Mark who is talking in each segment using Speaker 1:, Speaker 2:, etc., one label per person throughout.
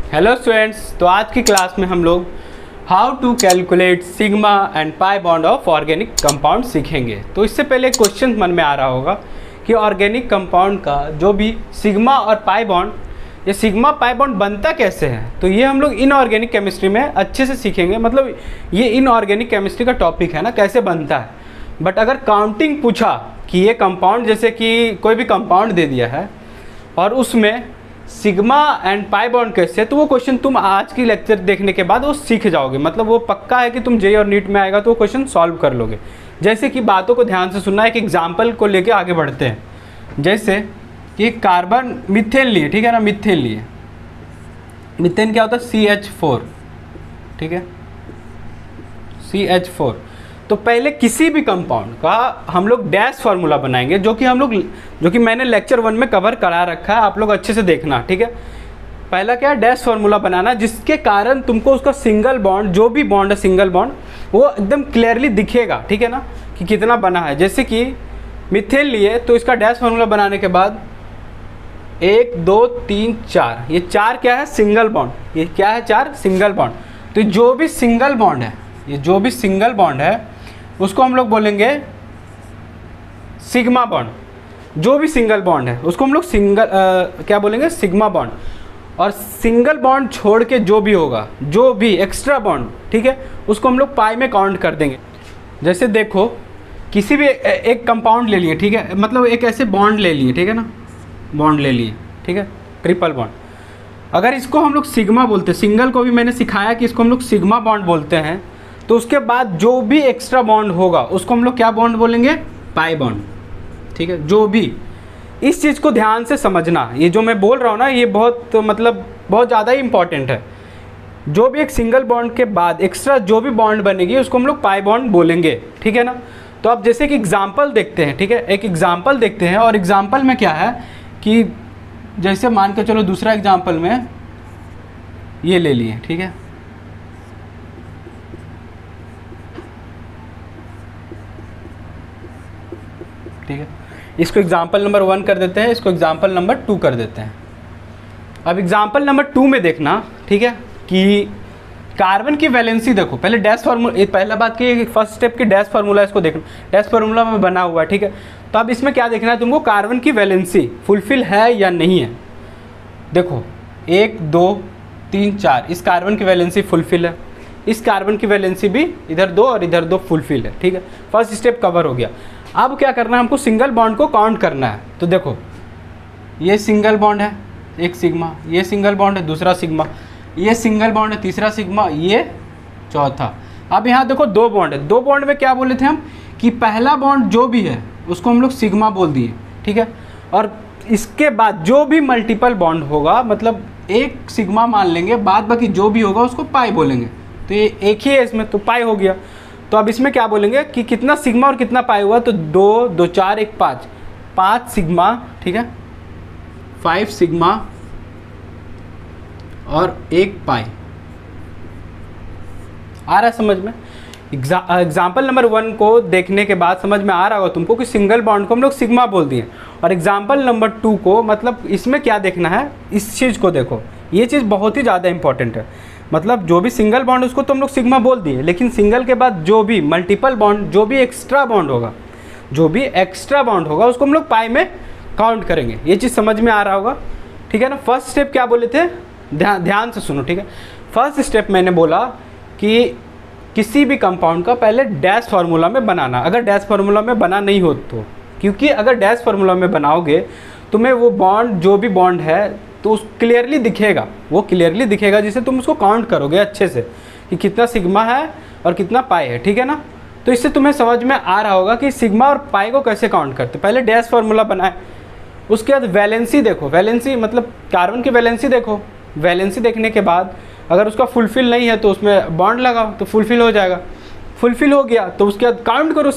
Speaker 1: Hello students, तो आज की क्लास में हम लोग how to calculate sigma and pi bond of organic compound सीखेंगे। तो इससे पहले एक क्वेश्चन मन में आ रहा होगा कि ऑर्गेनिक कंपाउंड का जो भी सिग्मा और पाई बॉन्ड, ये सिग्मा पाई बॉन्ड बनता कैसे है। तो ये हम लोग इनऑर्गेनिक केमिस्ट्री में अच्छे से सीखेंगे। मतलब ये इनऑर्गेनिक केमिस्ट्री का टॉपिक है ना, कैसे बनता है। बट अगर काउंटिंग पूछा कि ये कंपाउंड, जैसे कि कोई भी कंपाउंड दे दिया है और उसमें सिग्मा एंड पाई बॉन्ड कैसे, तो वो क्वेश्चन तुम आज की लेक्चर देखने के बाद वो सीख जाओगे। मतलब वो पक्का है कि तुम जेईई और नीट में आएगा तो वो क्वेश्चन सॉल्व कर लोगे। जैसे कि बातों को ध्यान से सुनना, एक एग्जाम्पल को लेके आगे बढ़ते हैं। जैसे कि कार्बन मिथेन लिए, ठीक है ना, मिथेन लिए। मिथेन क्या होता है? CH4, ठीक है, CH4। तो पहले किसी भी कंपाउंड का हम लोग डैश फार्मूला बनाएंगे, जो कि मैंने लेक्चर 1 में कवर करा रखा है, आप लोग अच्छे से देखना, ठीक है। पहला क्या है? डैश फार्मूला बनाना, जिसके कारण तुमको उसका सिंगल बॉन्ड, जो भी बॉन्ड है सिंगल बॉन्ड, वो एकदम क्लियरली दिखेगा, ठीक है ना, कि कितना बना है। जैसे कि मिथेन लिए तो इसका डैश फार्मूला बनाने के बाद 1 2 3 4, ये 4 क्या है? Single bond. ये क्या है? 4 सिंगल बॉन्ड। तो जो भी सिंगल बॉन्ड है, ये जो भी सिंगल बॉन्ड है उसको हम लोग बोलेंगे सिग्मा बॉन्ड। जो भी सिंगल बॉन्ड है उसको हम लोग क्या बोलेंगे? Sigma bond. और सिंगल बॉन्ड छोड़ के जो भी होगा, जो भी एक्स्ट्रा बॉन्ड, ठीक है, उसको हम लोग पाई में काउंट कर देंगे। जैसे देखो, किसी भी एक कंपाउंड ले लिए, ठीक है, मतलब एक ऐसे बॉन्ड ले लिए, ठीक है ना, बॉन्ड ले लिए, ठीक है, ट्रिपल बॉन्ड। अगर इसको हम लोग सिग्मा बोलते हैं, सिंगल को भी मैंने सिखाया कि इसको हम लोग सिग्मा बॉन्ड बोलते हैं, तो उसके बाद जो भी एक्स्ट्रा बॉन्ड होगा उसको हम लोग क्या बॉन्ड बोलेंगे? पाई बॉन्ड, ठीक है। जो भी, इस चीज़ को ध्यान से समझना, ये जो मैं बोल रहा हूँ ना, ये बहुत बहुत ज़्यादा ही इंपॉर्टेंट है। जो भी एक सिंगल बॉन्ड के बाद एक्स्ट्रा जो भी बॉन्ड बनेगी उसको हम लोग पाई बॉन्ड बोलेंगे, ठीक है ना। तो अब जैसे कि एग्जाम्पल देखते हैं, ठीक है, एक एग्जाम्पल देखते हैं। और एग्जाम्पल में क्या है कि जैसे मान के चलो, दूसरा एग्जाम्पल में ये ले लिए, ठीक है, ठीक है। इसको एग्जाम्पल नंबर 1 कर देते हैं, इसको एग्जाम्पल नंबर 2 कर देते हैं। अब एग्जाम्पल नंबर 2 में देखना, ठीक है, कि कार्बन की वैलेंसी देखो। पहले डैश फार्मूला, पहला बात की फर्स्ट स्टेप की डैश फार्मूला, इसको देखना, डैश फार्मूला में बना हुआ है, ठीक है। तो अब इसमें क्या देखना है तुमको? कार्बन की वैलेंसी फुलफिल है या नहीं है। देखो 1 2 3 4, इस कार्बन की वैलेंसी फुलफिल है, इस कार्बन की वैलेंसी भी इधर 2 और इधर 2 फुलफिल है, ठीक है। फर्स्ट स्टेप कवर हो गया। अब क्या करना है हमको? सिंगल बॉन्ड को काउंट करना है। तो देखो, ये सिंगल बॉन्ड है, एक सिग्मा, ये सिंगल बॉन्ड है, दूसरा सिग्मा, ये सिंगल बॉन्ड है, तीसरा सिग्मा, ये चौथा। अब यहाँ देखो 2 बॉन्ड है। 2 बॉन्ड में क्या बोले थे हम कि पहला बॉन्ड जो भी है उसको हम लोग सिग्मा बोल दिए, ठीक है। और इसके बाद जो भी मल्टीपल बॉन्ड होगा, मतलब एक सिग्मा मान लेंगे, बाद बाकी जो भी होगा उसको पाई बोलेंगे। तो ये एक ही है इसमें, तो पाई हो गया। तो अब इसमें क्या बोलेंगे कि कितना सिग्मा और कितना पाई हुआ? तो 2 2 4 1 5, 5 सिग्मा, ठीक है, 5 सिग्मा और 1 पाई। आ रहा है समझ में? एग्जाम्पल नंबर 1 को देखने के बाद समझ में आ रहा होगा तुमको कि सिंगल बॉन्ड को हम लोग सिग्मा बोल दिए। और एग्जाम्पल नंबर 2 को, मतलब इसमें क्या देखना है, इस चीज़ को देखो। ये चीज़ बहुत ही ज़्यादा इंपॉर्टेंट है। मतलब जो भी सिंगल बॉन्ड उसको तो हम लोग सिग्मा बोल दिए, लेकिन सिंगल के बाद जो भी मल्टीपल बॉन्ड, जो भी एक्स्ट्रा बॉन्ड होगा, जो भी एक्स्ट्रा बॉन्ड होगा उसको हम लोग पाई में काउंट करेंगे। ये चीज़ समझ में आ रहा होगा, ठीक है ना। फर्स्ट स्टेप क्या बोले थे? ध्यान से सुनो, ठीक है। फर्स्ट स्टेप मैंने बोला कि किसी भी कंपाउंड का पहले डैश फार्मूला में बनाना। अगर डैश फार्मूला में बना नहीं हो तो, क्योंकि अगर डैश फार्मूला में बनाओगे तुम्हें वो बॉन्ड, जो भी बॉन्ड है, तो उस क्लियरली दिखेगा, वो क्लियरली दिखेगा, जिससे तुम उसको काउंट करोगे अच्छे से कि कितना सिग्मा है और कितना पाई है, ठीक है ना। तो इससे तुम्हें समझ में आ रहा होगा कि सिग्मा और पाई को कैसे काउंट करते। पहले डैश फार्मूला बनाए, उसके बाद वैलेंसी देखो, वैलेंसी मतलब कार्बन की वैलेंसी देखो। वैलेंसी देखने के बाद अगर उसका फुलफिल नहीं है तो उसमें बॉन्ड लगाओ तो फुलफिल हो जाएगा। फुलफिल हो गया तो उसके बाद काउंट करो,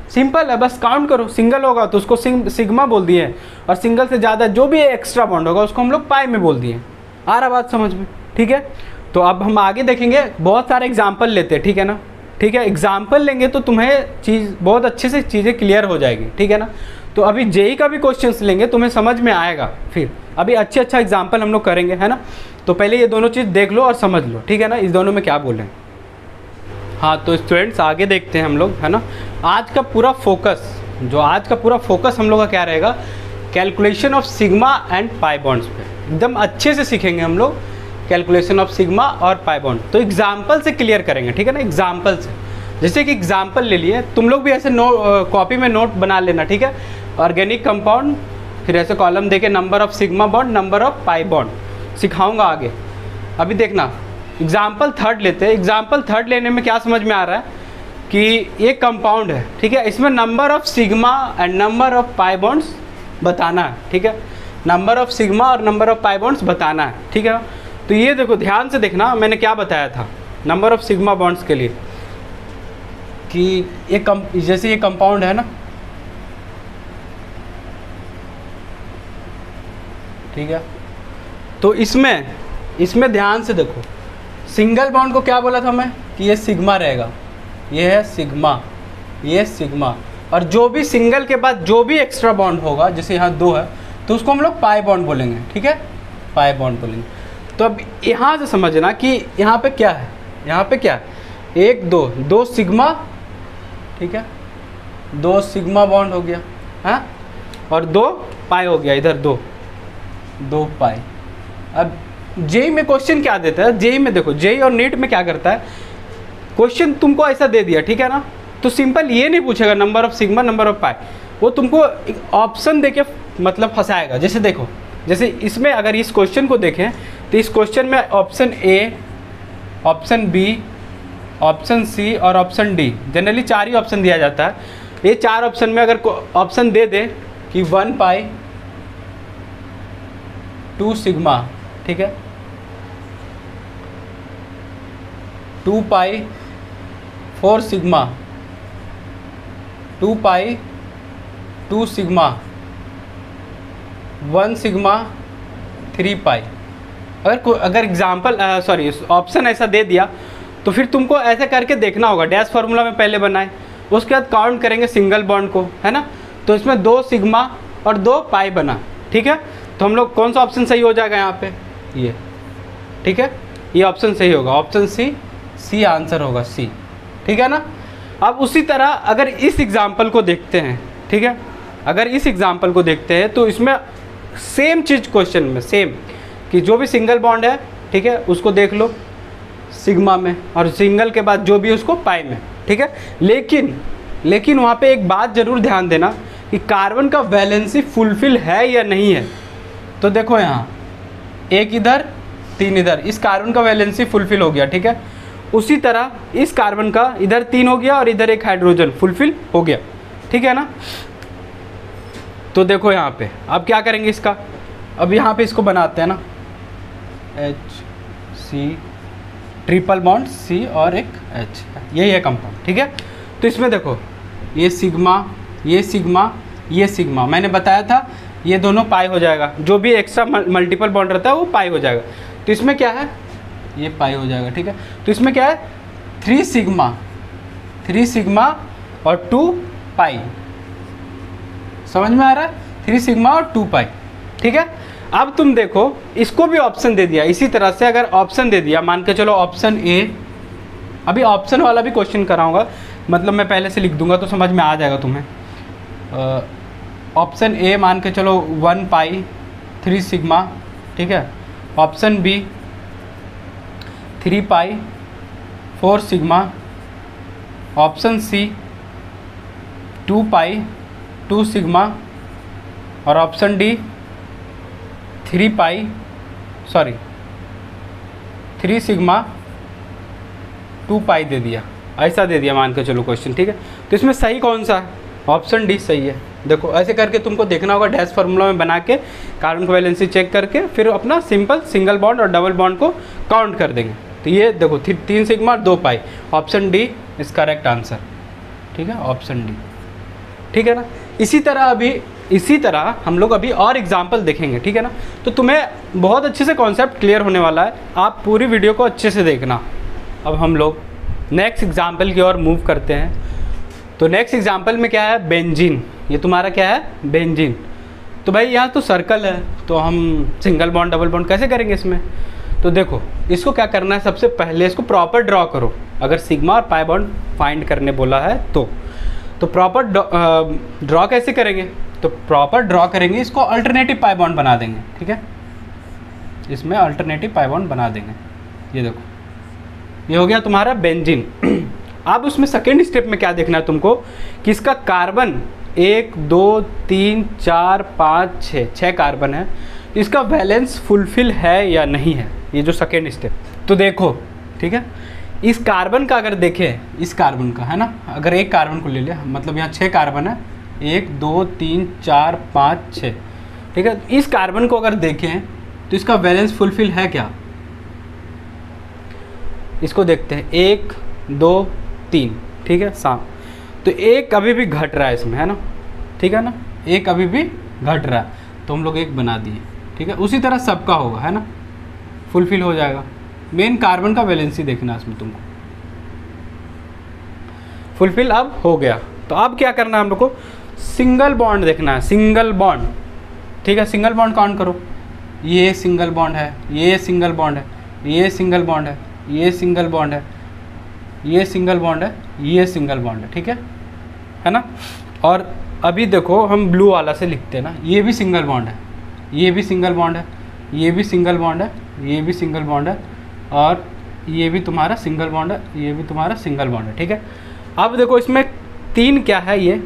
Speaker 1: सिंपल है, बस काउंट करो। सिंगल होगा तो उसको सिग्मा बोल दिए, और सिंगल से ज़्यादा जो भी एक्स्ट्रा बॉन्ड होगा उसको हम लोग पाई में बोल दिए। आ रहा बात समझ में, ठीक है। तो अब हम आगे देखेंगे, बहुत सारे एग्जाम्पल लेते हैं, ठीक है ना, ठीक है। एग्जाम्पल लेंगे तो तुम्हें चीज़ बहुत अच्छे से चीज़ें क्लियर हो जाएगी, ठीक है ना। तो अभी जेई का भी क्वेश्चंस लेंगे, तुम्हें समझ में आएगा। फिर अभी अच्छा एग्जाम्पल हम लोग करेंगे, है ना। तो पहले ये दोनों चीज़ देख लो और समझ लो, ठीक है ना, इस दोनों में क्या बोलें। हाँ तो स्टूडेंट्स आगे देखते हैं हम लोग, है ना। आज का पूरा फोकस हम लोग का क्या रहेगा, calculation of sigma and pi bonds पे एकदम अच्छे से सीखेंगे हम लोग, कैलकुलेशन ऑफ सिग्मा और पाई बॉन्ड। तो एग्जाम्पल से क्लियर करेंगे, ठीक है ना, एग्जाम्पल से। जैसे कि एग्जाम्पल ले लिए, तुम लोग भी ऐसे कॉपी में नोट बना लेना, ठीक है। ऑर्गेनिक कंपाउंड, फिर ऐसे कॉलम देके number of sigma bond, number of pi bond सिखाऊंगा आगे। अभी देखना एग्जाम्पल थर्ड लेते हैं। एग्जाम्पल थर्ड लेने में क्या समझ में आ रहा है कि एक कंपाउंड है, ठीक है, इसमें number of sigma and number of pi bonds बताना है, ठीक है। नंबर ऑफ सिग्मा और नंबर ऑफ पाई बॉन्ड्स बताना है, ठीक है। तो ये देखो ध्यान से देखना, मैंने क्या बताया था नंबर ऑफ सिग्मा बॉन्ड्स के लिए कि जैसे ये कंपाउंड है ना, ठीक है। तो इसमें ध्यान से देखो, सिंगल बॉन्ड को क्या बोला था मैं कि ये सिग्मा रहेगा, ये है सिग्मा, ये सिग्मा, और जो भी सिंगल के बाद जो भी एक्स्ट्रा बॉन्ड होगा, जैसे यहाँ 2 है तो उसको हम लोग पाई बॉन्ड बोलेंगे, ठीक है, पाई बॉन्ड बोलेंगे। तो अब यहाँ से समझना कि यहाँ पे क्या है, यहाँ पे क्या है, 1 2 सिग्मा, ठीक है, 2 सिग्मा बॉन्ड हो गया, हाँ, और 2 पाई हो गया, इधर 2 पाई। अब जेई में क्वेश्चन क्या देता है, जेई में देखो, जेई और नीट में क्या करता है, क्वेश्चन तुमको ऐसा दे दिया, ठीक है ना, तो सिंपल ये नहीं पूछेगा number of sigma number of pi, वो तुमको एक ऑप्शन देके मतलब फंसाएगा। जैसे देखो, जैसे इसमें अगर इस क्वेश्चन को देखें तो इस क्वेश्चन में option A, option B, option C और ऑप्शन डी, जनरली 4 ही ऑप्शन दिया जाता है। ये 4 ऑप्शन में अगर ऑप्शन दे दे कि 1 पाई 2 सिग्मा, ठीक है, 2 पाई 4 सिग्मा, 2 पाई 2 सिग्मा, 1 सिग्मा 3 पाई, अगर एग्जाम्पल सॉरी ऑप्शन ऐसा दे दिया तो फिर तुमको ऐसा करके देखना होगा, डैश फार्मूला में पहले बनाए, उसके बाद काउंट करेंगे सिंगल बॉन्ड को, है ना। तो इसमें 2 सिग्मा और 2 पाई बना, ठीक है। तो हम लोग कौन सा ऑप्शन सही हो जाएगा यहाँ पे, ये, ठीक है, ये ऑप्शन सही होगा, ऑप्शन सी आंसर होगा, सी, ठीक है ना। अब उसी तरह अगर इस एग्जाम्पल को देखते हैं, ठीक है, अगर इस एग्जाम्पल को देखते हैं तो इसमें सेम चीज़ क्वेश्चन में सेम कि जो भी सिंगल बॉन्ड है, ठीक है, उसको देख लो सिग्मा में, और सिंगल के बाद जो भी उसको पाई में, ठीक है। लेकिन वहाँ पे एक बात ज़रूर ध्यान देना कि कार्बन का वैलेंसी फुलफिल है या नहीं है। तो देखो यहाँ 1 इधर 3 इधर, इस कार्बन का वैलेंसी फुलफिल हो गया, ठीक है। उसी तरह इस कार्बन का इधर 3 हो गया और इधर 1 हाइड्रोजन फुलफिल हो गया, ठीक है ना। तो देखो यहाँ पे अब क्या करेंगे इसका, अब यहाँ पे इसको बनाते हैं ना, HC ट्रिपल बॉन्ड C और एक H, यही है कंपाउंड, ठीक है। तो इसमें देखो ये सिग्मा, ये सिग्मा, ये सिग्मा, मैंने बताया था ये दोनों पाई हो जाएगा, जो भी एक्स्ट्रा मल्टीपल बॉन्ड रहता है वो पाई हो जाएगा। तो इसमें क्या है, ये पाई हो जाएगा, ठीक है। तो इसमें क्या है, 3 सिग्मा और 2 पाई, समझ में आ रहा है, 3 सिग्मा और 2 पाई, ठीक है। अब तुम देखो इसको भी ऑप्शन दे दिया, इसी तरह से अगर ऑप्शन दे दिया, मान के चलो ऑप्शन ए, अभी ऑप्शन वाला भी क्वेश्चन कराऊंगा, मतलब मैं पहले से लिख दूंगा तो समझ में आ जाएगा तुम्हें। ऑप्शन ए मान के चलो 1 पाई 3 सिग्मा, ठीक है। ऑप्शन बी 3 पाई 4 सिग्मा, ऑप्शन सी 2 पाई 2 सिग्मा, और ऑप्शन डी 3 सिग्मा 2 पाई दे दिया, ऐसा दे दिया मान के चलो क्वेश्चन, ठीक है। तो इसमें सही कौन सा है, ऑप्शन डी सही है। देखो ऐसे करके तुमको देखना होगा, डैश फार्मूला में बना के कार्बन को वैलेंसी चेक करके फिर अपना सिंपल सिंगल बॉन्ड और डबल बॉन्ड को काउंट कर देंगे। तो ये देखो 3 sigma 2 pi, option D is correct answer, ठीक है, ऑप्शन डी, ठीक है ना। इसी तरह हम लोग अभी और एग्जाम्पल देखेंगे, ठीक है ना। तो तुम्हें बहुत अच्छे से कॉन्सेप्ट क्लियर होने वाला है, आप पूरी वीडियो को अच्छे से देखना। अब हम लोग नेक्स्ट एग्जाम्पल की ओर मूव करते हैं। तो नेक्स्ट एग्जाम्पल में क्या है, बेंजीन। ये तुम्हारा क्या है, बेंजीन। तो भाई यहाँ तो सर्कल है, तो हम सिंगल बॉन्ड डबल बॉन्ड कैसे करेंगे इसमें। तो देखो इसको क्या करना है, सबसे पहले इसको प्रॉपर ड्रॉ करो। अगर सिग्मा और पाई बॉन्ड फाइंड करने बोला है तो प्रॉपर ड्रॉ कैसे करेंगे, तो प्रॉपर ड्रॉ करेंगे, इसको अल्टरनेटिव पाई बॉन्ड बना देंगे। ठीक है, इसमें अल्टरनेटिव पाई बॉन्ड बना देंगे। ये देखो ये हो गया तुम्हारा बेंजीन। अब उसमें सेकेंड स्टेप में क्या देखना है तुमको कि इसका कार्बन 1 2 3 4 5 6 कार्बन है, इसका वैलेंस फुलफिल है या नहीं है, ये जो सेकेंड स्टेप। तो देखो ठीक है, इस कार्बन का अगर देखें, इस कार्बन का है ना, अगर एक कार्बन को ले लिया, मतलब यहाँ 6 कार्बन है, 1 2 3 4 5 6। ठीक है, इस कार्बन को अगर देखें तो इसका वैलेंस फुलफिल है क्या, इसको देखते हैं। 1 2 3, ठीक है साफ। तो एक अभी भी घट रहा है इसमें, है ना, ठीक है ना, एक अभी भी घट रहा है, तो हम लोग एक बना दिए। ठीक है, उसी तरह सबका होगा, है ना, फुलफिल हो जाएगा। मेन कार्बन का वैलेंसी देखना है इसमें तुमको, फुलफिल अब हो गया। तो अब क्या करना है हम लोग को, सिंगल बॉन्ड देखना है, सिंगल बॉन्ड। ठीक है, सिंगल बॉन्ड काउंट करो, ये सिंगल बॉन्ड है, ये सिंगल बॉन्ड है, ये सिंगल बॉन्ड है, ये सिंगल बॉन्ड है, ये सिंगल बॉन्ड है, ये सिंगल बॉन्ड है। ठीक है ना। और अभी देखो हम ब्लू वाला से लिखते हैं ना, ये भी सिंगल बॉन्ड है, ये भी सिंगल बॉन्ड है, ये भी सिंगल बॉन्ड है, ये भी सिंगल बॉन्ड है, और ये भी तुम्हारा सिंगल बॉन्ड है, ये भी तुम्हारा सिंगल बॉन्ड है। ठीक है, अब देखो इसमें 3 क्या है, ये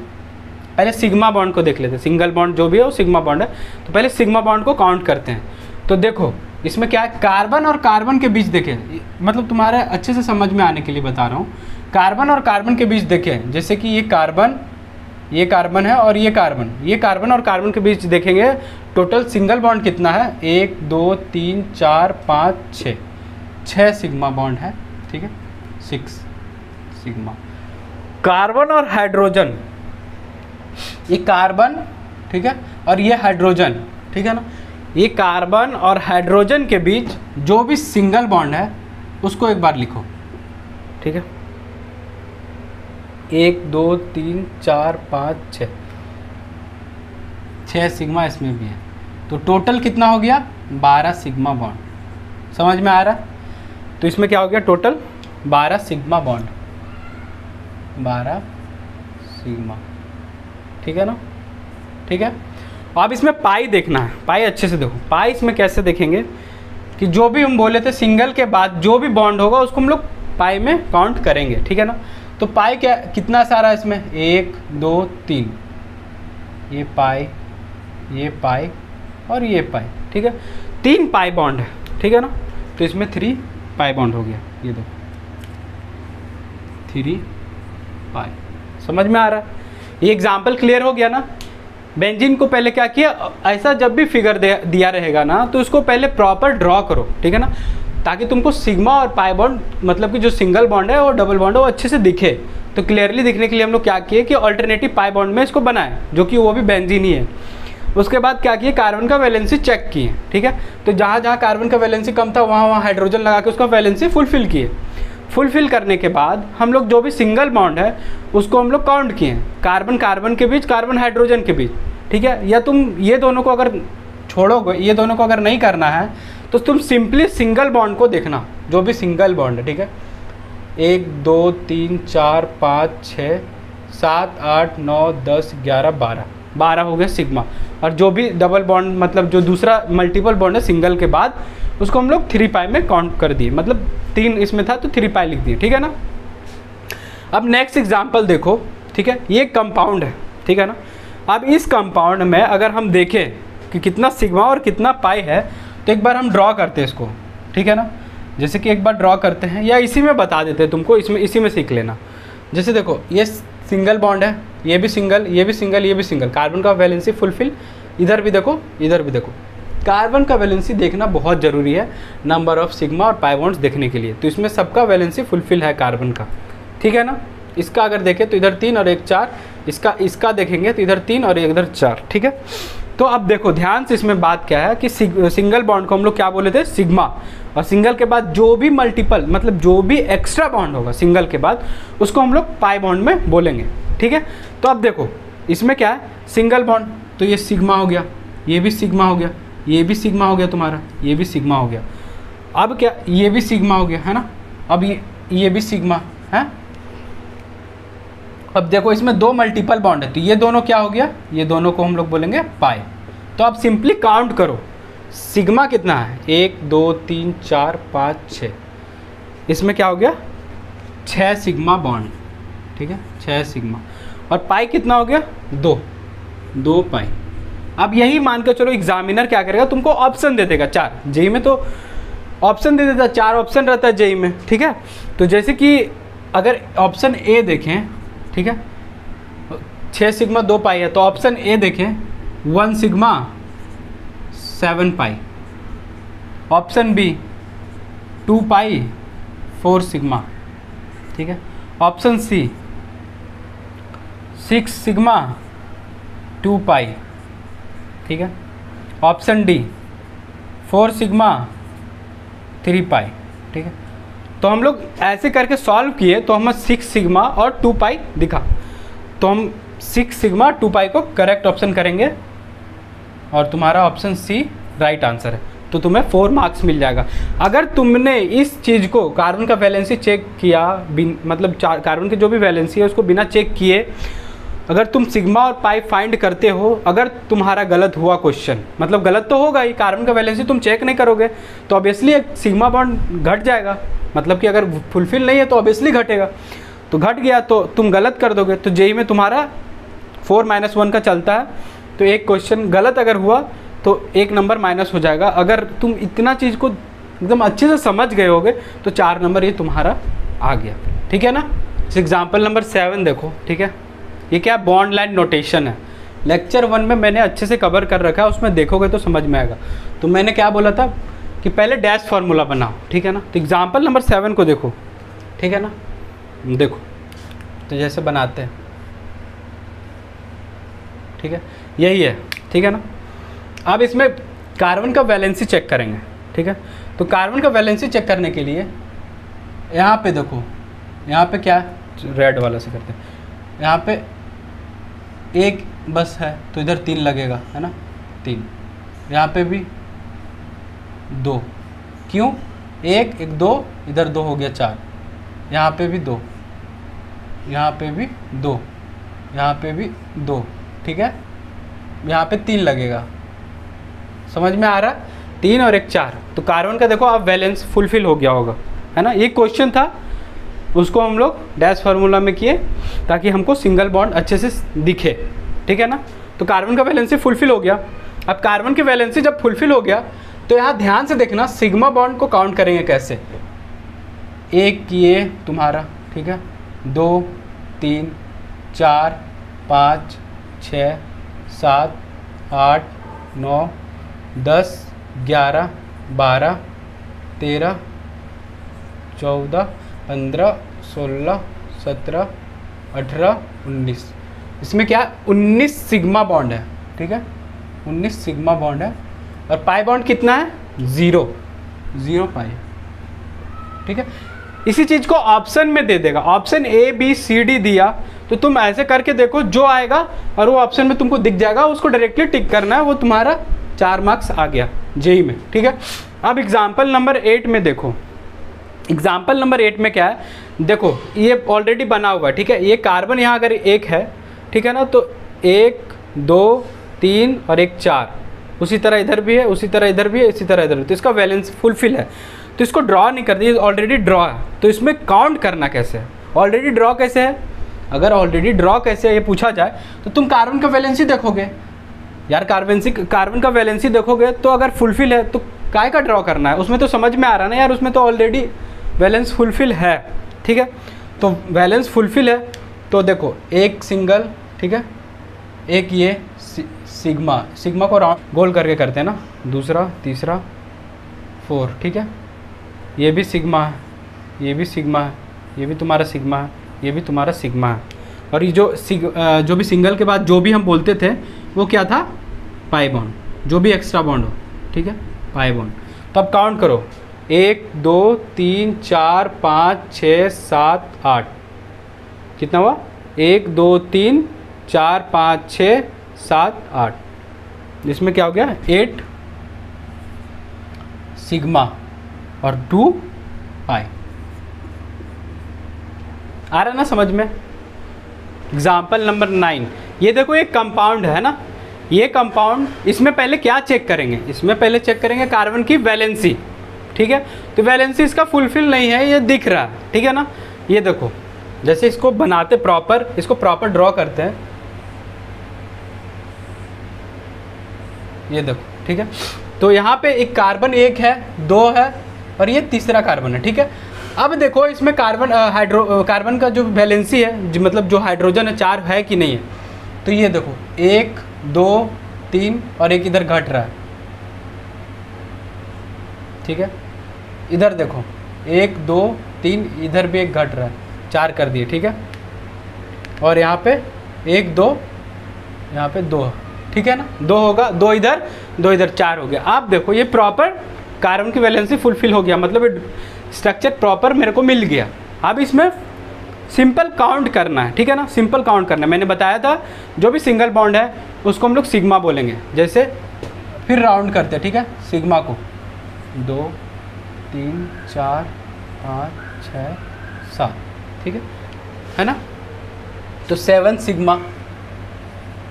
Speaker 1: पहले सिग्मा बॉन्ड को देख लेते हैं। सिंगल बॉन्ड जो भी है वो सिग्मा बॉन्ड है, तो पहले सिग्मा बॉन्ड को काउंट करते हैं। तो देखो इसमें क्या है, कार्बन और कार्बन के बीच देखें, मतलब तुम्हारे अच्छे से समझ में आने के लिए बता रहा हूँ। कार्बन और कार्बन के बीच देखें, जैसे कि ये कार्बन है और ये कार्बन और कार्बन के बीच देखेंगे, टोटल सिंगल बॉन्ड कितना है, 1 2 3 4 5 6 सिग्मा बॉन्ड है। ठीक है, 6 सिग्मा। कार्बन और हाइड्रोजन, ये कार्बन, ठीक है, और ये हाइड्रोजन, ठीक है ना, ये कार्बन और हाइड्रोजन के बीच जो भी सिंगल बॉन्ड है उसको एक बार लिखो। ठीक है, 1 2 3 4 5 6 सिग्मा इसमें भी है, तो टोटल कितना हो गया, 12 सिग्मा बॉन्ड। समझ में आ रहा है, तो इसमें क्या हो गया, टोटल 12 सिग्मा बॉन्ड, 12 सिग्मा। ठीक है ना, ठीक है। अब इसमें पाई देखना है, पाई अच्छे से देखो। पाई इसमें कैसे देखेंगे कि जो भी हम बोले थे सिंगल के बाद जो भी बॉन्ड होगा उसको हम लोग पाई में काउंट करेंगे। ठीक है ना, तो पाई क्या कितना सारा इसमें, 1 2 3, ये पाई, ये पाई और ये पाई। ठीक है, 3 पाई बॉन्ड है। ठीक है ना, तो इसमें 3 पाई बॉन्ड हो गया, ये देखो 3 पाई। समझ में आ रहा है, ये एग्जाम्पल क्लियर हो गया ना। बेंजीन को पहले क्या किया, ऐसा जब भी फिगर दिया रहेगा ना तो उसको पहले प्रॉपर ड्रॉ करो। ठीक है ना, ताकि तुमको सिग्मा और पाई बॉन्ड, मतलब कि जो सिंगल बॉन्ड है और डबल बॉन्ड है वो अच्छे से दिखे। तो क्लियरली दिखने के लिए हम लोग क्या किए कि अल्टरनेटिव पाई बॉन्ड में इसको बनाए, जो कि वो भी बेंजीन ही है। उसके बाद क्या किए, कार्बन का वैलेंसी चेक किए। ठीक है, तो जहाँ जहाँ कार्बन का वैलेंसी कम था वहाँ हाइड्रोजन लगा के उसका वैलेंसी फुलफिल किए। फुलफिल करने के बाद हम लोग जो भी सिंगल बॉन्ड है उसको हम लोग काउंट किए, कार्बन कार्बन के बीच, कार्बन हाइड्रोजन के बीच। ठीक है, या तुम ये दोनों को अगर छोड़ोगे, ये दोनों को अगर नहीं करना है तो तुम सिंपली सिंगल बॉन्ड को देखना, जो भी सिंगल बॉन्ड है। ठीक है, 1 2 3 4 5 6 7 8 9 10 11 12 हो गया सिग्मा। और जो भी डबल बॉन्ड, मतलब जो दूसरा मल्टीपल बॉन्ड है सिंगल के बाद, उसको हम लोग 3 पाई में काउंट कर दिए, मतलब 3 इसमें था तो 3 पाई लिख दिए। ठीक है ना, अब नेक्स्ट एग्जांपल देखो। ठीक है, ये कंपाउंड है। ठीक है ना, अब इस कंपाउंड में अगर हम देखें कि कितना सिग्मा और कितना पाई है, तो एक बार हम ड्रॉ करते हैं इसको। ठीक है ना, जैसे कि एक बार ड्रॉ करते हैं, या इसी में बता देते हैं तुमको, इसमें इसी में सीख लेना। जैसे देखो ये सिंगल बॉन्ड है, ये भी सिंगल, ये भी सिंगल, ये भी सिंगल, कार्बन का वैलेंसी फुलफिल। इधर भी देखो, इधर भी देखो, कार्बन का वैलेंसी देखना बहुत ज़रूरी है नंबर ऑफ सिग्मा और पाई बॉन्ड्स देखने के लिए। तो इसमें सबका वैलेंसी फुलफिल है कार्बन का। ठीक है ना, इसका अगर देखें तो इधर 3 और एक 4, इसका देखेंगे तो इधर 3 और इधर 4। ठीक है, तो अब देखो ध्यान से, इसमें बात क्या है कि सिंगल बॉन्ड को हम लोग क्या बोले थे, सिग्मा, और सिंगल के बाद जो भी मल्टीपल, मतलब जो भी एक्स्ट्रा बॉन्ड होगा सिंगल के बाद, उसको हम लोग पाई बॉन्ड में बोलेंगे। ठीक है, तो अब देखो इसमें क्या है, सिंगल बॉन्ड, तो ये सिग्मा हो गया, ये भी सिग्मा हो गया, ये भी सिग्मा हो गया तुम्हारा, ये भी सिग्मा हो गया। अब क्या, ये भी सिग्मा हो गया है ना, अब ये भी सिग्मा है। अब देखो इसमें दो मल्टीपल बॉन्ड है, तो ये दोनों क्या हो गया, ये दोनों को हम लोग बोलेंगे पाई। तो आप सिंपली काउंट करो सिग्मा कितना है, 1 2 3 4 5 6, इसमें क्या हो गया 6 सिग्मा बॉन्ड, ठीक है 6 सिग्मा। और पाई कितना हो गया 2 पाई। अब यही मान के चलो एग्जामिनर क्या करेगा, तुमको ऑप्शन दे देगा 4, जेई में तो ऑप्शन दे देता है, 4 ऑप्शन रहता है जेई में, ठीक है। तो जैसे कि अगर ऑप्शन ए देखें, ठीक है 6 सिग्मा 2 पाई है, तो ऑप्शन ए देखें 1 सिग्मा 7 पाई, ऑप्शन बी 2 पाई 4 सिग्मा, ठीक है, ऑप्शन सी 6 सिग्मा 2 पाई, ठीक है, ऑप्शन डी 4 सिग्मा 3 पाई, ठीक है। तो हम लोग ऐसे करके सॉल्व किए तो हमें 6 सिग्मा और 2 पाई दिखा, तो हम 6 सिग्मा 2 पाई को करेक्ट ऑप्शन करेंगे और तुम्हारा ऑप्शन सी राइट आंसर है, तो तुम्हें 4 मार्क्स मिल जाएगा। अगर तुमने इस चीज़ को कार्बन का वैलेंसी चेक किया, मतलब कार्बन की जो भी वैलेंसी है उसको बिना चेक किए अगर तुम सिग्मा और पाई फाइंड करते हो, अगर तुम्हारा गलत हुआ क्वेश्चन, मतलब गलत तो होगा ही, कार्बन का वैलेंसी तुम चेक नहीं करोगे तो ऑब्वियसली एक सिग्मा बॉन्ड घट जाएगा, मतलब कि अगर फुलफिल नहीं है तो ऑब्वियसली घटेगा, तो घट गया तो तुम गलत कर दोगे। तो जेई में तुम्हारा 4-1 का चलता है, तो एक क्वेश्चन गलत अगर हुआ तो 1 नंबर माइनस हो जाएगा। अगर तुम इतना चीज़ को एकदम अच्छे से समझ गए होगे तो 4 नंबर ये तुम्हारा आ गया, ठीक है ना। एग्जाम्पल नंबर 7 देखो, ठीक है, ये क्या बॉन्ड लाइन नोटेशन है, लेक्चर 1 में मैंने अच्छे से कवर कर रखा है, उसमें देखोगे तो समझ में आएगा। तो मैंने क्या बोला था कि पहले डैश फार्मूला बनाओ, ठीक है ना। तो एग्जाम्पल नंबर 7 को देखो, ठीक है ना, देखो तो जैसे बनाते हैं, ठीक है, यही है, ठीक है ना। अब इसमें कार्बन का वैलेंसी चेक करेंगे, ठीक है। तो कार्बन का वैलेंसी चेक करने के लिए यहाँ पे देखो, यहाँ पे क्या है, रेड वाला से करते हैं, यहाँ पे 1 बस है तो इधर 3 लगेगा, है ना, 3, यहाँ पे भी 2, क्यों 1 1 2, इधर 2 हो गया 4, यहाँ पे भी 2, यहाँ पे भी 2, यहाँ पे भी 2, ठीक है, यहाँ पे 3 लगेगा, समझ में आ रहा, 3 और 1 4। तो कार्बन का देखो अब वैलेंस फुलफिल हो गया होगा, है ना। ये क्वेश्चन था, उसको हम लोग डैश फार्मूला में किए ताकि हमको सिंगल बॉन्ड अच्छे से दिखे, ठीक है ना। तो कार्बन का वैलेंसी फुलफिल हो गया। अब कार्बन की वैलेंसी जब फुलफिल हो गया तो यहाँ ध्यान से देखना सिग्मा बॉन्ड को काउंट करेंगे कैसे। 1 ये तुम्हारा, ठीक है, 2 3 4 5 6 7 8 9 10 11 12 13 14 15 16 17 18 19, इसमें क्या 19 सिग्मा बॉन्ड है, ठीक है, 19 सिग्मा बॉन्ड है। और पाई बॉन्ड कितना है 0 पाई, ठीक है। इसी चीज़ को ऑप्शन में दे देगा, option A B C D दिया तो तुम ऐसे करके देखो जो आएगा और वो ऑप्शन में तुमको दिख जाएगा, उसको डायरेक्टली टिक करना है, वो तुम्हारा 4 मार्क्स आ गया जेई में, ठीक है। अब एग्जाम्पल नंबर 8 में देखो, एग्जाम्पल नंबर 8 में क्या है, देखो ये ऑलरेडी बना हुआ है, ठीक है। ये कार्बन यहाँ अगर 1 है, ठीक है ना, तो 1 2 3 और 1 4, उसी तरह इधर भी है, उसी तरह इधर भी है, इसी तरह इधर भी, तो इसका वैलेंस फुलफिल है। तो इसको ड्रॉ नहीं कर दी, ऑलरेडी ड्रॉ है, तो इसमें काउंट करना कैसे है, ऑलरेडी ड्रॉ कैसे है। अगर ऑलरेडी ड्रॉ कैसे है ये पूछा जाए तो तुम कार्बन का वैलेंसी देखोगे यार, कार्बन का वैलेंसी देखोगे तो अगर फुलफिल है तो काय का ड्रॉ करना है, उसमें तो समझ में आ रहा है ना यार, उसमें तो ऑलरेडी वैलेंस फुलफिल है, ठीक है। तो वैलेंस फुलफिल है तो देखो एक सिंगल, ठीक है, एक ये सिग्मा को राउंड गोल करके करते हैं ना, दूसरा तीसरा 4, ठीक है, ये भी सिग्मा है, ये भी सिग्मा है, ये भी तुम्हारा सिग्मा है, ये भी तुम्हारा सिग्मा है। और ये जो भी सिंगल के बाद जो भी हम बोलते थे वो क्या था, पाई बॉन्ड, जो भी एक्स्ट्रा बॉन्ड हो, ठीक है, पाई बॉन्ड। तो अब काउंट करो 1 2 3 4 5 6 7 8, कितना हुआ 1 2 3 4 5 6 7 8, जिसमें क्या हो गया 8 सिग्मा और 2 पाई। आ रहा ना समझ में। एग्जाम्पल नंबर 9, ये देखो एक कंपाउंड है ना, ये कंपाउंड, इसमें पहले क्या चेक करेंगे, इसमें पहले चेक करेंगे कार्बन की वैलेंसी, ठीक है। तो वैलेंसी इसका फुलफिल नहीं है, ये दिख रहा है, ठीक है ना। ये देखो जैसे इसको बनाते प्रॉपर, इसको प्रॉपर ड्रॉ करते हैं, ये देखो, ठीक है। तो यहाँ पे एक कार्बन 1 है, 2 है और ये तीसरा कार्बन है, ठीक है। अब देखो इसमें कार्बन का जो वैलेंसी है, मतलब जो हाइड्रोजन है 4 है कि नहीं है। तो ये देखो 1 2 3 और एक इधर घट रहा है, ठीक है। इधर देखो 1 2 3, इधर भी एक घट रहा है, 4 कर दिए, ठीक है। और यहाँ पे 1 2, यहाँ पे 2, ठीक है ना, 2 होगा, 2 इधर 2 इधर, 4 हो गया। आप देखो ये प्रॉपर कार्बन की वैलेंसी फुलफिल हो गया, मतलब स्ट्रक्चर प्रॉपर मेरे को मिल गया। अब इसमें सिंपल काउंट करना है, ठीक है ना, सिंपल काउंट करना है। मैंने बताया था जो भी सिंगल बॉन्ड है उसको हम लोग सिग्मा बोलेंगे। जैसे फिर राउंड करते हैं, ठीक है, सिग्मा को 2 3 4 5 6 7, ठीक है ना। तो 7 सिग्मा,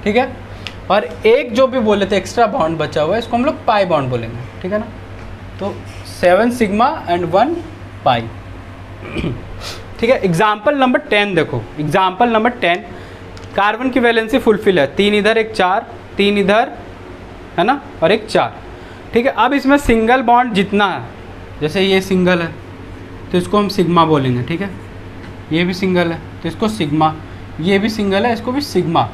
Speaker 1: ठीक है। और एक जो भी बोले थे एक्स्ट्रा बॉन्ड बचा हुआ है, इसको हम लोग पाई बॉन्ड बोलेंगे, ठीक है ना। तो 7 सिग्मा एंड 1 पाई, ठीक है। एग्जाम्पल नंबर 10 देखो, एग्जाम्पल नंबर 10, कार्बन की वैलेंसी फुलफिल है, 3 इधर 1 4, 3 इधर है ना और 1 4, ठीक है। अब इसमें सिंगल बॉन्ड जितना है, जैसे ये सिंगल है तो इसको हम सिग्मा बोलेंगे, ठीक है। ये भी सिंगल है तो इसको सिग्मा, ये भी सिंगल है इसको भी सिग्मा।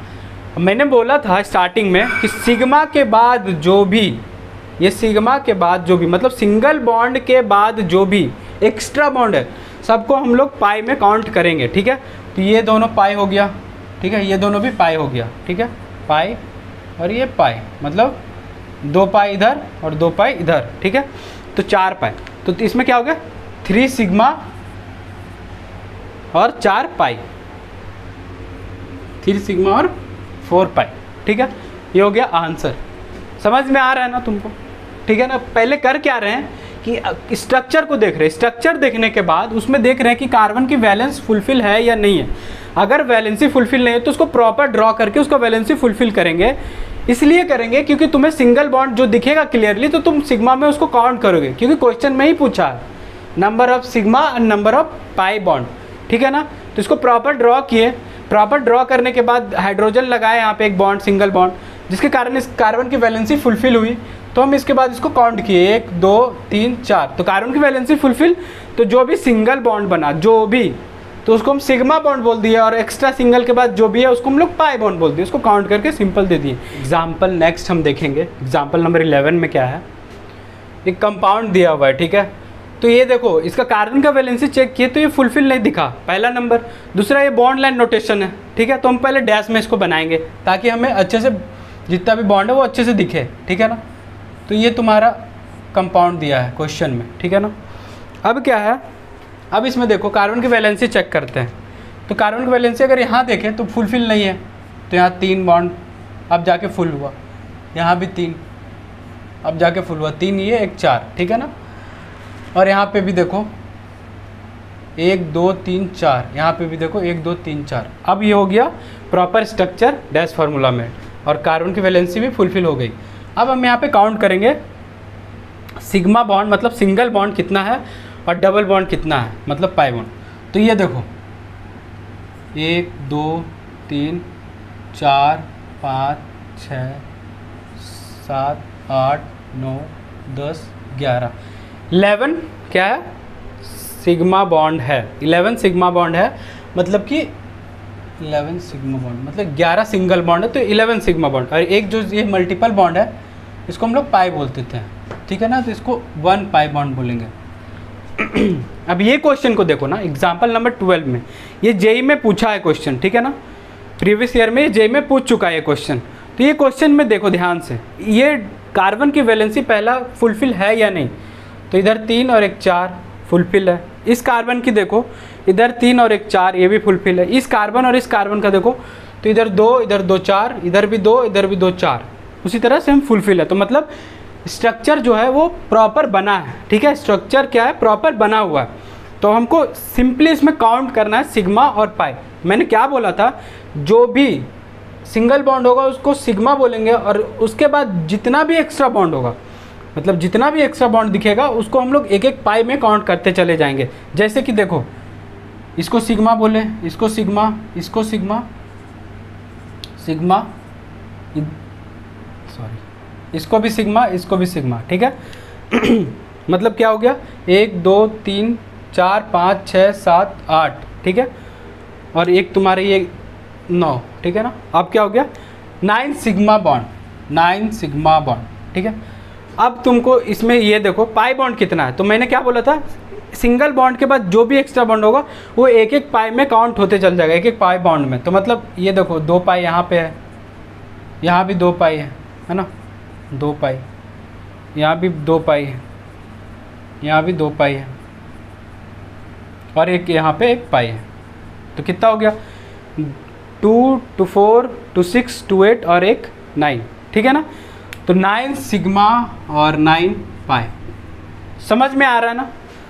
Speaker 1: मैंने बोला था स्टार्टिंग में कि सिग्मा के बाद जो भी, ये सिग्मा के बाद जो भी, मतलब सिंगल बॉन्ड के बाद जो भी एक्स्ट्रा बॉन्ड है सबको हम लोग पाई में काउंट करेंगे, ठीक है। तो ये दोनों पाई हो गया, ठीक है, ये दोनों भी पाई हो गया, ठीक है, पाई और ये पाई, मतलब 2 पाई इधर और 2 पाई इधर, ठीक है। तो 4 पाई, तो इसमें क्या हो गया 3 सिग्मा और 4 पाई, 3 सिग्मा और 4 पाई, ठीक है। ये हो गया आंसर। समझ में आ रहा है ना तुमको, ठीक है ना। पहले कर क्या रहे हैं कि स्ट्रक्चर को देख रहे हैं, स्ट्रक्चर देखने के बाद उसमें देख रहे हैं कि कार्बन की वैलेंस फुलफिल है या नहीं है। अगर वैलेंसी फुलफिल नहीं है तो उसको प्रॉपर ड्रॉ करके उसका वैलेंसी फुलफिल करेंगे। इसलिए करेंगे क्योंकि तुम्हें सिंगल बॉन्ड जो दिखेगा क्लियरली तो तुम सिग्मा में उसको काउंट करोगे, क्योंकि क्वेश्चन में ही पूछा है number of sigma and number of pi bond, ठीक है ना। तो इसको प्रॉपर ड्रॉ किए, प्रॉपर ड्रॉ करने के बाद हाइड्रोजन लगाए यहाँ पे एक बॉन्ड, सिंगल बॉन्ड, जिसके कारण इस कार्बन की वैलेंसी फुलफिल हुई। तो हम इसके बाद इसको काउंट किए 1 2 3 4, तो कार्बन की वैलेंसी फुलफिल। तो जो भी सिंगल बॉन्ड बना, जो भी, तो उसको हम सिग्मा बॉन्ड बोल दिए, और एक्स्ट्रा सिंगल के बाद जो भी है उसको हम लोग पाई बॉन्ड बोल दिए, उसको काउंट करके सिंपल दे दिए। एग्जाम्पल नेक्स्ट हम देखेंगे, एग्जाम्पल नंबर 11 में क्या है, एक कंपाउंड दिया हुआ है, ठीक है। तो ये देखो इसका कार्बन का वैलेंसी चेक किए तो ये फुलफिल नहीं दिखा, पहला नंबर। दूसरा ये बॉन्ड लाइन नोटेशन है, ठीक है, तो हम पहले डैश में इसको बनाएंगे ताकि हमें अच्छे से जितना भी बॉन्ड है वो अच्छे से दिखे, ठीक है ना। तो ये तुम्हारा कंपाउंड दिया है क्वेश्चन में, ठीक है ना। अब क्या है, अब इसमें देखो कार्बन की वैलेंसी चेक करते हैं। तो कार्बन की वैलेंसी अगर यहाँ देखें तो फुलफिल नहीं है, तो यहाँ 3 बॉन्ड अब जाके फुल हुआ, यहाँ भी 3 अब जाके फुल हुआ, 3 ये 1 4, ठीक है ना। और यहाँ पे भी देखो 1 2 3 4, यहाँ पे भी देखो 1 2 3 4। अब ये हो गया प्रॉपर स्ट्रक्चर डैश फार्मूला में, और कार्बन की वैलेंसी भी फुलफिल हो गई। अब हम यहाँ पे काउंट करेंगे सिग्मा बॉन्ड मतलब सिंगल बॉन्ड कितना है और डबल बॉन्ड कितना है मतलब पाई बॉन्ड। तो ये देखो 1 2 3 4 5 6 7 8 9 10 11 11 क्या है, सिग्मा बॉन्ड है, 11 सिग्मा बॉन्ड है, मतलब कि 11 सिग्मा बॉन्ड मतलब 11 सिंगल बॉन्ड है, तो 11 सिग्मा बॉन्ड। और एक जो ये मल्टीपल बॉन्ड है इसको हम लोग पाई बोलते थे, ठीक है ना, तो इसको 1 पाई बॉन्ड बोलेंगे। अब ये क्वेश्चन को देखो ना, एग्जाम्पल नंबर 12 में, ये जेई में पूछा है क्वेश्चन, ठीक है ना, प्रीवियस ईयर में जेई में पूछ चुका है ये क्वेश्चन। तो ये क्वेश्चन में देखो ध्यान से, ये कार्बन की वैलेंसी पहला फुलफिल है या नहीं, तो इधर 3 और 1 4 फुलफिल है। इस कार्बन की देखो इधर 3 और 1 4, ये भी फुलफिल है। इस कार्बन और इस कार्बन का देखो तो इधर 2, इधर 2 4, इधर भी 2, इधर भी 2 4, उसी तरह से हम फुलफिल है। तो मतलब स्ट्रक्चर जो है वो प्रॉपर बना है, ठीक है, स्ट्रक्चर क्या है, प्रॉपर बना हुआ है। तो हमको सिंपली इसमें काउंट करना है सिग्मा और पाई। मैंने क्या बोला था, जो भी सिंगल बॉन्ड होगा उसको सिग्मा बोलेंगे, और उसके बाद जितना भी एक्स्ट्रा बॉन्ड होगा, मतलब जितना भी एक्स्ट्रा बॉन्ड दिखेगा उसको हम लोग एक एक पाई में काउंट करते चले जाएंगे। जैसे कि देखो, इसको सिग्मा बोले, इसको सिग्मा, इसको सिग्मा, सिग्मा, सॉरी, इसको भी सिग्मा, इसको भी सिग्मा, ठीक है। मतलब क्या हो गया, 1 2 3 4 5 6 7 8, ठीक है, और एक तुम्हारे ये 9, ठीक है ना। अब क्या हो गया, 9 सिग्मा बॉन्ड, 9 सिग्मा बॉन्ड, ठीक है। अब तुमको इसमें ये देखो पाई बॉन्ड कितना है, तो मैंने क्या बोला था, सिंगल बॉन्ड के बाद जो भी एक्स्ट्रा बॉन्ड होगा वो एक एक पाई में काउंट होते चल जाएगा, एक एक पाई बॉन्ड में। तो मतलब ये देखो 2 पाई यहाँ पे है, यहाँ भी 2 पाई है ना, 2 पाई, यहाँ भी 2 पाई है, यहाँ भी 2 पाई है, और एक यहाँ पे 1 पाई है। तो कितना हो गया, 2 2 4 2 6 2 8 और 1 9, ठीक है ना। तो 9 सिग्मा और 9 पाई। समझ में आ रहा है ना,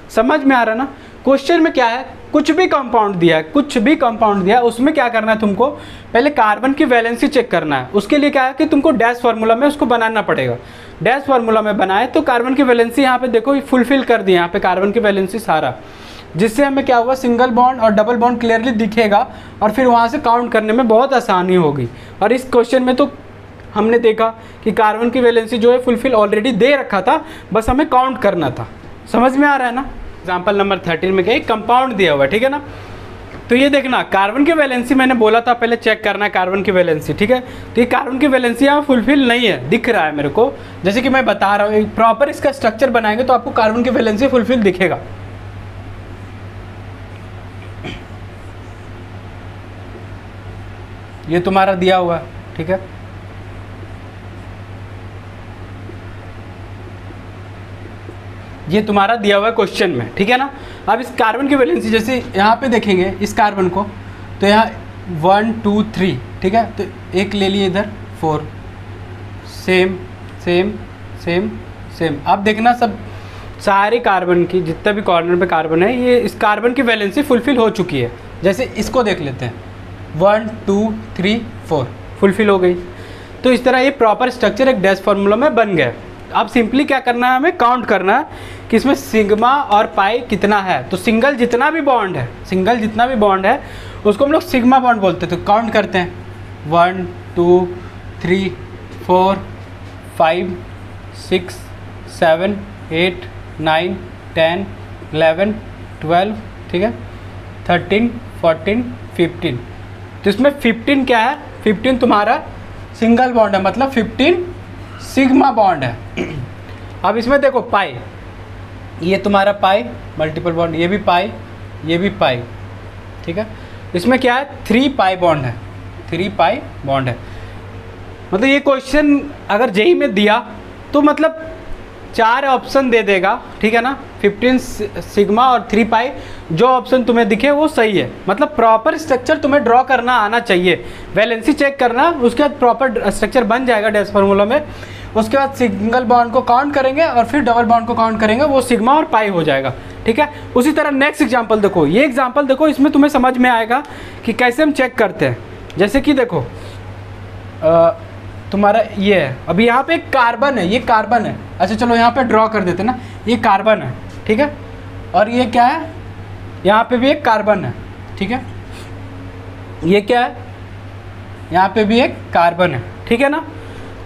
Speaker 1: समझ में आ रहा है ना। क्वेश्चन में क्या है, कुछ भी कंपाउंड दिया है, कुछ भी कंपाउंड दिया है, उसमें क्या करना है तुमको, पहले कार्बन की वैलेंसी चेक करना है। उसके लिए क्या है कि तुमको डैश फार्मूला में उसको बनाना पड़ेगा। डैश फार्मूला में बनाए तो कार्बन की वैलेंसी यहाँ पे देखो फुलफिल कर दी, यहाँ पे कार्बन की वैलेंसी सारा, जिससे हमें क्या हुआ, सिंगल बॉन्ड और डबल बॉन्ड क्लियरली दिखेगा, और फिर वहाँ से काउंट करने में बहुत आसानी होगी। और इस क्वेश्चन में तो हमने देखा कि कार्बन की वैलेंसी जो है फुलफिल ऑलरेडी दे रखा था, बस हमें काउंट करना था। समझ में आ रहा है ना। एग्जाम्पल नंबर 13 में क्या, कंपाउंड दिया हुआ है, ठीक है ना। तो ये देखना, कार्बन की वैलेंसी मैंने बोला था पहले चेक करना है कार्बन की वैलेंसी, ठीक है। तो ये कार्बन की वैलेंसी यहाँ फुलफिल नहीं है, दिख रहा है मेरे को, जैसे कि मैं बता रहा हूँ, प्रॉपर इसका स्ट्रक्चर बनाएंगे तो आपको कार्बन की वैलेंसी फुलफिल दिखेगा। ये तुम्हारा दिया हुआ है, ठीक है, ये तुम्हारा दिया हुआ है क्वेश्चन में, ठीक है ना। अब इस कार्बन की वैलेंसी जैसे यहाँ पे देखेंगे इस कार्बन को, तो यहाँ 1 2 3, ठीक है, तो एक ले लिए इधर 4, सेम सेम सेम सेम। अब देखना सब सारे कार्बन की जितना भी कॉर्नर पे कार्बन है, ये इस कार्बन की वैलेंसी फुलफिल हो चुकी है। जैसे इसको देख लेते हैं, 1 2 3 4 फुलफिल हो गई। तो इस तरह ये प्रॉपर स्ट्रक्चर एक डैश फार्मूला में बन गया। अब सिंपली क्या करना है, हमें काउंट करना है कि इसमें सिग्मा और पाई कितना है। तो सिंगल जितना भी बॉन्ड है, सिंगल जितना भी बॉन्ड है उसको हम लोग सिग्मा बॉन्ड बोलते हैं। तो काउंट करते हैं, 1 2 3 4 5 6 7 8 9 10 11 12, ठीक है, 13 14 15। तो इसमें 15 क्या है, 15 तुम्हारा सिंगल बॉन्ड है, मतलब 15 सिग्मा बॉन्ड है। अब इसमें देखो पाई, ये तुम्हारा पाई मल्टीपल बॉन्ड, ये भी पाई, ये भी पाई, ठीक है। इसमें क्या है, 3 पाई बॉन्ड है, 3 पाई बॉन्ड है। मतलब ये क्वेश्चन अगर जेई में दिया तो मतलब 4 ऑप्शन दे देगा, ठीक है ना, 15 सिग्मा और 3 पाई, जो ऑप्शन तुम्हें दिखे वो सही है। मतलब प्रॉपर स्ट्रक्चर तुम्हें ड्रॉ करना आना चाहिए, वैलेंसी चेक करना, उसके बाद प्रॉपर स्ट्रक्चर बन जाएगा डैश फार्मूला में। उसके बाद सिंगल बॉन्ड को काउंट करेंगे और फिर डबल बॉन्ड को काउंट करेंगे, वो सिग्मा और पाई हो जाएगा, ठीक है। उसी तरह नेक्स्ट एग्जाम्पल देखो, ये एग्जाम्पल देखो, इसमें तुम्हें समझ में आएगा कि कैसे हम चेक करते हैं। जैसे कि देखो तुम्हारा ये है, अभी यहाँ पे एक कार्बन है, ये कार्बन है, अच्छा चलो यहाँ पे ड्रॉ कर देते ना, ये कार्बन है, ठीक है, और ये क्या है, यहाँ पे भी एक कार्बन है, ठीक है, ये क्या है, यहाँ पे भी एक कार्बन है, ठीक है ना।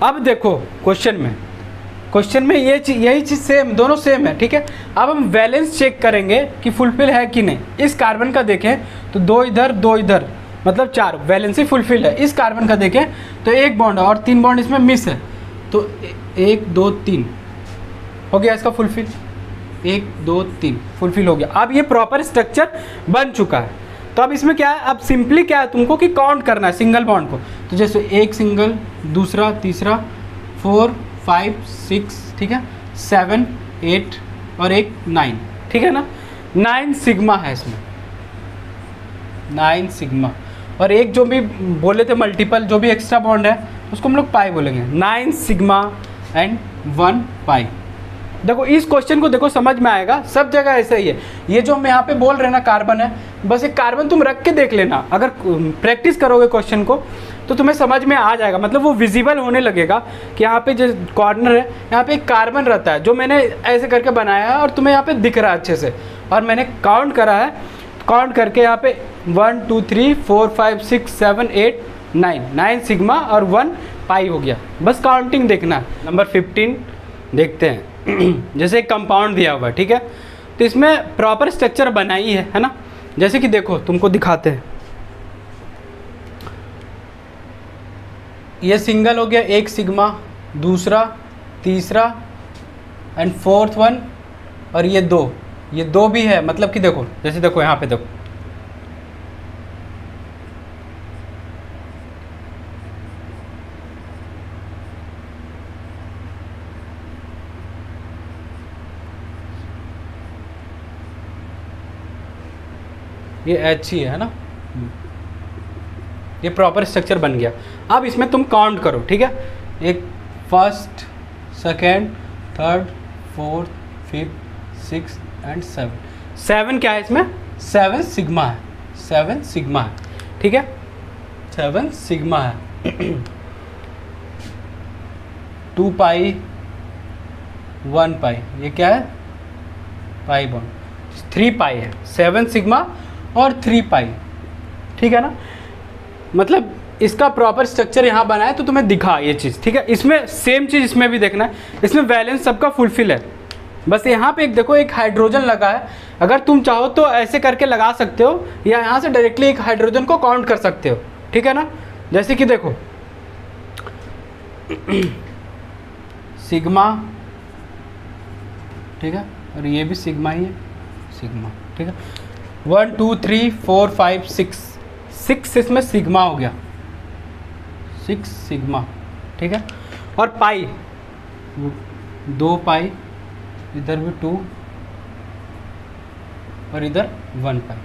Speaker 1: अब देखो क्वेश्चन में ये चीज, यही चीज़ सेम, दोनों सेम है, ठीक है। अब हम वैलेंस चेक करेंगे कि फुलफिल है कि नहीं। इस कार्बन का देखें तो 2 इधर 2 इधर, मतलब 4 वैलेंसी फुलफिल है। इस कार्बन का देखें तो 1 बॉन्ड और 3 बॉन्ड इसमें मिस है, तो 1 2 3 हो गया इसका फुलफिल, 1 2 3 फुलफिल हो गया। अब ये प्रॉपर स्ट्रक्चर बन चुका है। तो अब इसमें क्या है, अब सिंपली क्या है, तुमको कि काउंट करना है सिंगल बॉन्ड को। तो जैसे एक सिंगल, दूसरा, तीसरा, 4 5 6, ठीक है, 7 8 और एक 9, ठीक है ना। 9 सिग्मा है इसमें, 9 सिग्मा। और एक जो भी बोले थे मल्टीपल, जो भी एक्स्ट्रा बॉन्ड है उसको हम लोग पाई बोलेंगे। 9 सिग्मा एंड 1 पाई। देखो इस क्वेश्चन को देखो समझ में आएगा, सब जगह ऐसा ही है। ये जो हम यहाँ पे बोल रहे हैं ना कार्बन है, बस एक कार्बन तुम रख के देख लेना, अगर प्रैक्टिस करोगे क्वेश्चन को तो तुम्हें समझ में आ जाएगा, मतलब वो विजिबल होने लगेगा कि यहाँ पे जो कॉर्नर है यहाँ पे एक कार्बन रहता है, जो मैंने ऐसे करके बनाया है और तुम्हें यहाँ पे दिख रहा है अच्छे से, और मैंने काउंट करा है, काउंट करके यहाँ पे 1 2 3 4 5 6 7 8 9 सिग्मा और 1 पाई हो गया। बस काउंटिंग देखना। नंबर 15 देखते हैं। जैसे एक कंपाउंड दिया हुआ है, ठीक है, तो इसमें प्रॉपर स्ट्रक्चर बनाई है ना। जैसे कि देखो तुमको दिखाते हैं, ये सिंगल हो गया, एक सिग्मा, दूसरा, तीसरा एंड फोर्थ वन, और ये दो भी है, मतलब कि देखो जैसे देखो यहाँ पे देखो, ये एच ही है ना, ये प्रॉपर स्ट्रक्चर बन गया। अब इसमें तुम काउंट करो, ठीक है, एक first, second, third, fourth, fifth, six and 7 क्या है इसमें, 7 सिग्मा है, 7 सिग्मा है, ठीक है, 7 सिग्मा है। 2 पाई 1 पाई, ये क्या है, पाई बॉन्ड, 3 पाई है, 7 सिग्मा और 3 पाई, ठीक है ना। मतलब इसका प्रॉपर स्ट्रक्चर यहाँ बना है तो तुम्हें दिखा ये चीज़, ठीक है। इसमें सेम चीज़ इसमें भी देखना है, इसमें वैलेंस सबका फुलफिल है। बस यहाँ पे एक देखो एक हाइड्रोजन लगा है, अगर तुम चाहो तो ऐसे करके लगा सकते हो, या यहाँ से डायरेक्टली एक हाइड्रोजन को काउंट कर सकते हो, ठीक है ना। जैसे कि देखो सिग्मा, ठीक है, और ये भी सिग्मा ही है, सिग्मा, ठीक है। 1 2 3 4 5 6 इसमें सिग्मा हो गया, 6 सिग्मा, ठीक है। और पाई 2 पाई, इधर भी 2 और इधर 1 पाई,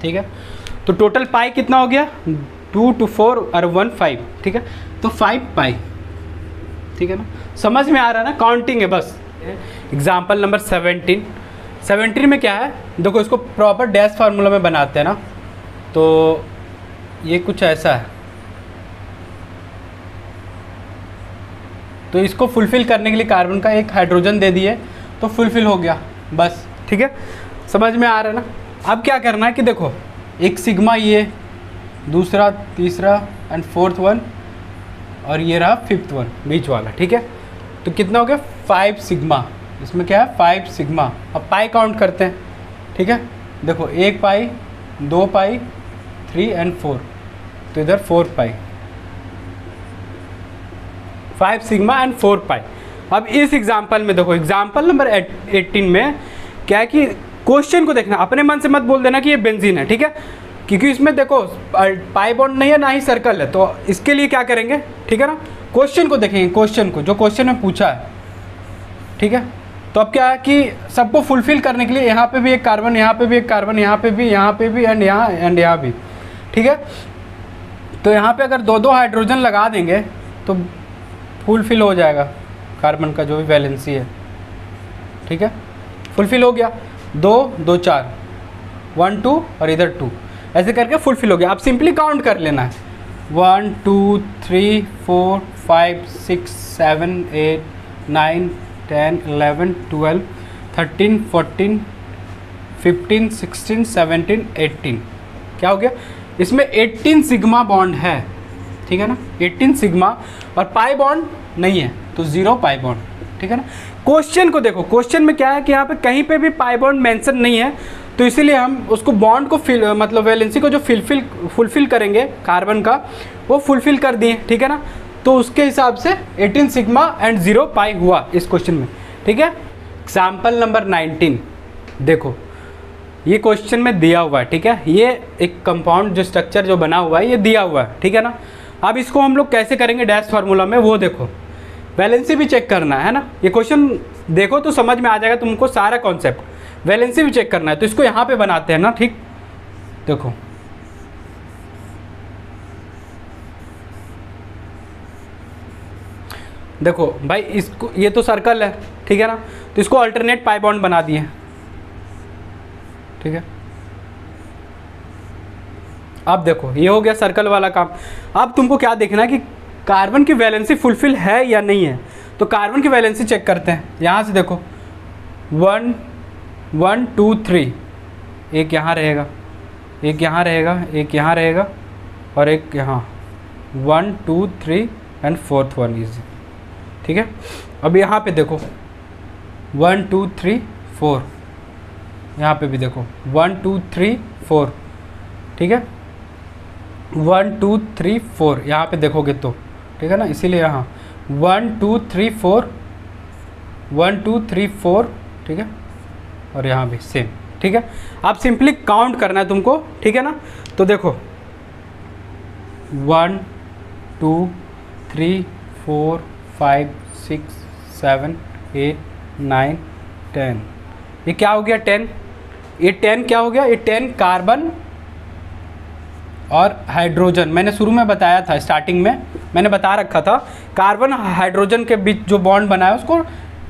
Speaker 1: ठीक है। तो टोटल पाई कितना हो गया, 2 2 4 और 1 5, ठीक है। तो 5 पाई, ठीक है ना। समझ में आ रहा है ना, काउंटिंग है बस। एग्जाम्पल नंबर 17 में क्या है, देखो इसको प्रॉपर डैश फार्मूला में बनाते हैं ना, तो ये कुछ ऐसा है। तो इसको फुलफ़िल करने के लिए कार्बन का एक हाइड्रोजन दे दिए तो फुलफ़िल हो गया बस, ठीक है। समझ में आ रहा है ना। अब क्या करना है कि देखो एक सिग्मा, ये दूसरा, तीसरा एंड फोर्थ वन, और ये रहा फिफ्थ वन बीच वाला, ठीक है। तो कितना हो गया, 5 सिग्मा, इसमें क्या है 5 सिग्मा। अब पाई काउंट करते हैं, ठीक है। देखो 1 पाई, 2 पाई, 3 एंड 4, तो इधर 4 पाई, 5 सिग्मा एंड 4 पाई। अब इस एग्जाम्पल में देखो, एग्जाम्पल नंबर 18 में क्या है कि क्वेश्चन को देखना, अपने मन से मत बोल देना कि ये बेंजीन है, ठीक है, क्योंकि इसमें देखो पाई बॉन्ड नहीं है ना ही सर्कल है। तो इसके लिए क्या करेंगे, ठीक है ना, क्वेश्चन को देखेंगे, क्वेश्चन को जो क्वेश्चन में पूछा है, ठीक है। तो अब क्या है कि सबको फुलफिल करने के लिए यहाँ पे भी एक कार्बन, यहाँ पे भी एक कार्बन, यहाँ पे भी एंड यहाँ भी, ठीक है। तो यहाँ पे अगर 2 हाइड्रोजन लगा देंगे तो फुलफिल हो जाएगा कार्बन का जो भी वैलेंसी है, ठीक है, फुलफिल हो गया। 2 2 4, 1 2 और इधर 2, ऐसे करके फुलफिल हो गया। अब सिंपली काउंट कर लेना है, 1 2 3 4 5 6 7 8 9 10 11 12 13 14 15 16 17 18, क्या हो गया, इसमें 18 सिग्मा बॉन्ड है, ठीक है ना, 18 सिग्मा, और पाई बॉन्ड नहीं है तो 0 पाई बॉन्ड, ठीक है ना। क्वेश्चन को देखो, क्वेश्चन में क्या है कि यहाँ पे कहीं पे भी पाई बॉन्ड मेंशन नहीं है, तो इसीलिए हम उसको बॉन्ड को मतलब वैलेंसी को जो फुलफिल करेंगे कार्बन का, वो फुलफिल कर दिए, ठीक है ना। तो उसके हिसाब से 18 सिग्मा एंड 0 पाई हुआ इस क्वेश्चन में, ठीक है। एग्जाम्पल नंबर 19 देखो, ये क्वेश्चन में दिया हुआ है, ठीक है, ये एक कंपाउंड जो स्ट्रक्चर जो बना हुआ है ये दिया हुआ है, ठीक है ना। अब इसको हम लोग कैसे करेंगे डैश फार्मूला में, वो देखो, वैलेंसी भी चेक करना है ना। ये क्वेश्चन देखो तो समझ में आ जाएगा तुमको सारा कॉन्सेप्ट, वैलेंसी भी चेक करना है। तो इसको यहाँ पे बनाते हैं ना, ठीक। देखो देखो भाई, इसको ये तो सर्कल है, ठीक है ना, तो इसको अल्टरनेट पाई बॉन्ड बना दिए, ठीक है। अब देखो ये हो गया सर्कल वाला काम। अब तुमको क्या देखना है कि कार्बन की वैलेंसी फुलफिल है या नहीं है। तो कार्बन की वैलेंसी चेक करते हैं। यहाँ से देखो 1 1 2 3, एक यहाँ रहेगा, एक यहाँ रहेगा, एक यहाँ रहेगा और एक यहाँ, 1 2 3 एंड 4th वन इज, ठीक है। अब यहाँ पे देखो 1 2 3 4, यहाँ पे भी देखो 1 2 3 4, ठीक है, 1 2 3 4 यहाँ पे देखोगे तो, ठीक है ना, इसीलिए यहाँ 1 2 3 4, 1 2 3 4, ठीक है, और यहाँ भी सेम, ठीक है। आप सिंपली काउंट करना है तुमको, ठीक है ना। तो देखो 1 2 3 4 5 6 7 8 9 10, ये क्या हो गया 10, ये 10 क्या हो गया, ये 10 कार्बन और हाइड्रोजन। मैंने शुरू में बताया था, स्टार्टिंग में मैंने बता रखा था, कार्बन हाइड्रोजन के बीच जो बॉन्ड बना है उसको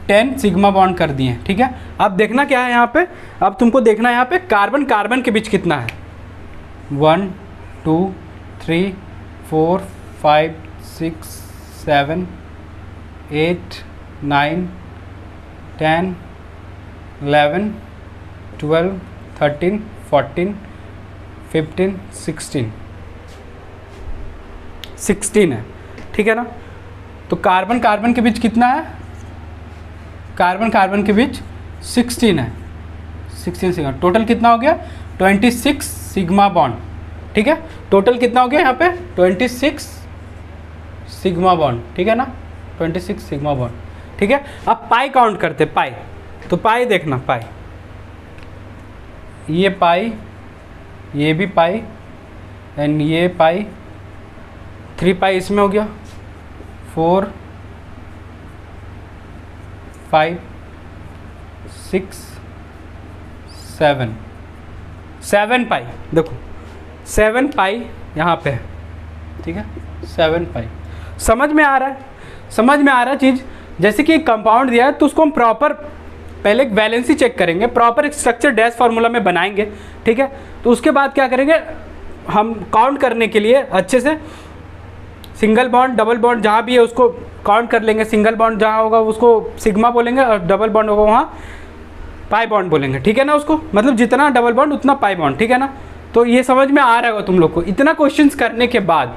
Speaker 1: 10 सिग्मा बॉन्ड कर दिए, ठीक है। अब देखना क्या है यहाँ पे, अब तुमको देखना है यहाँ पे कार्बन कार्बन के बीच कितना है, 1 2 3 4 5 6 7 8 9 10 11 12 13 14 15 16 है, ठीक है ना। तो कार्बन कार्बन के बीच कितना है, कार्बन कार्बन के बीच 16 है, 16 सिग्मा, टोटल कितना हो गया 26 सिग्मा बॉन्ड, ठीक है। टोटल कितना हो गया यहाँ पे 26 सिग्मा बॉन्ड, ठीक है ना, 26 सिग्मा बॉन्ड, ठीक है। अब पाई काउंट करते, पाई, तो पाई देखना, पाई, ये पाई, ये भी पाई एंड ये पाई, 3 पाई इसमें हो गया, 4 5 6 7 पाई, देखो 7 पाई यहाँ पे है, ठीक है, 7 पाई। समझ में आ रहा है, समझ में आ रहा है चीज़। जैसे कि कंपाउंड दिया है तो उसको हम प्रॉपर पहले एक वैलेंसी चेक करेंगे, प्रॉपर एक स्ट्रक्चर डैश फार्मूला में बनाएंगे, ठीक है। तो उसके बाद क्या करेंगे, हम काउंट करने के लिए अच्छे से सिंगल बॉन्ड डबल बॉन्ड जहाँ भी है उसको काउंट कर लेंगे। सिंगल बॉन्ड जहाँ होगा उसको सिग्मा बोलेंगे और डबल बॉन्ड होगा वहाँ पाई बॉन्ड बोलेंगे, ठीक है ना। उसको मतलब जितना डबल बॉन्ड उतना पाई बॉन्ड, ठीक है ना। तो ये समझ में आ रहा होगा तुम लोग को। इतना क्वेश्चंस करने के बाद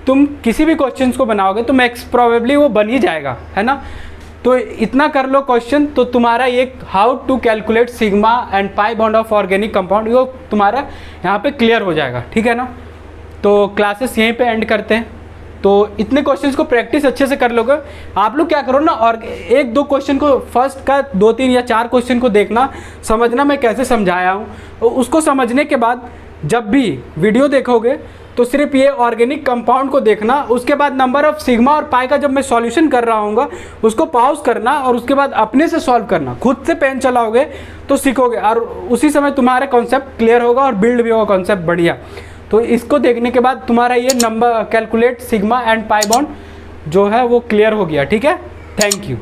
Speaker 1: तुम किसी भी क्वेश्चंस को बनाओगे तो मैक्स प्रोबेबली वो बन ही जाएगा, है ना। तो इतना कर लो क्वेश्चन, तो तुम्हारा ये how to calculate sigma and pi bond of organic compound वो तुम्हारा यहाँ पे क्लियर हो जाएगा, ठीक है ना। तो क्लासेस यहीं पे एंड करते हैं। तो इतने क्वेश्चंस को प्रैक्टिस अच्छे से कर लोगे। आप लोग क्या करो ना, और 1-2 क्वेश्चन को फर्स्ट का 2-3 या 4 क्वेश्चन को देखना, समझना मैं कैसे समझाया हूँ। तो उसको समझने के बाद जब भी वीडियो देखोगे तो सिर्फ ये ऑर्गेनिक कंपाउंड को देखना। उसके बाद नंबर ऑफ सिग्मा और पाई का जब मैं सॉल्यूशन कर रहा हूँगा उसको पॉज करना और उसके बाद अपने से सॉल्व करना। खुद से पेन चलाओगे तो सीखोगे और उसी समय तुम्हारा कॉन्सेप्ट क्लियर होगा और बिल्ड भी होगा कॉन्सेप्ट बढ़िया। तो इसको देखने के बाद तुम्हारा ये number calculate sigma and pi bond जो है वो क्लियर हो गया, ठीक है। Thank you.